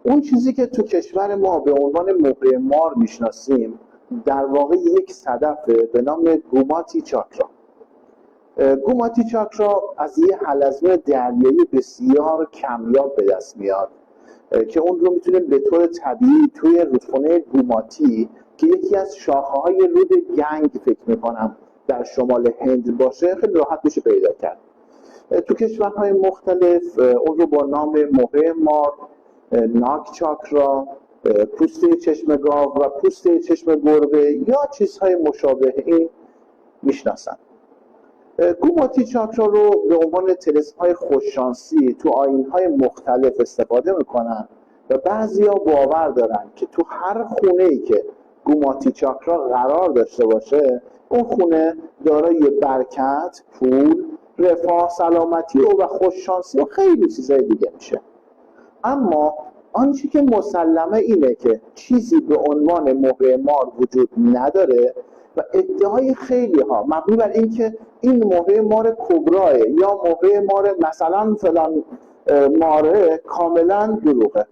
اون چیزی که تو کشور ما به عنوان مهره مار میشناسیم در واقع یک صدفه به نام گوماتی چاکرا. گوماتی چاکرا از یه حلزون دریایی بسیار کمیاب به دست میاد که اون رو میتونیم به طور طبیعی توی رودخونه گوماتی که یکی از شاخه‌های رود گنگ فکر میکنم در شمال هند باشه خیلی راحت میشه پیدا کرد. تو کشورهای مختلف اون رو با نام مهره مار، ناک چاکرا، پوسته چشم گاو و پوسته چشم گربه یا چیزهای مشابه این میشناسن. گوماتی چاکرا رو به عنوان طلسم‌های خوششانسی تو آیین‌های مختلف استفاده میکنن و بعضیا باور دارن که تو هر خونه‌ای که گوماتی چاکرا قرار داشته باشه اون خونه دارای برکت، پول، رفاه، سلامتی و خوششانسی و خیلی چیزای دیگه میشه. اما آنچه که مسلمه اینه که چیزی به عنوان مهره مار وجود نداره و ادعای خیلی ها مبنی بر این که این مهره مار کبراه یا مهره مار مثلا فلان ماره کاملا دروغه.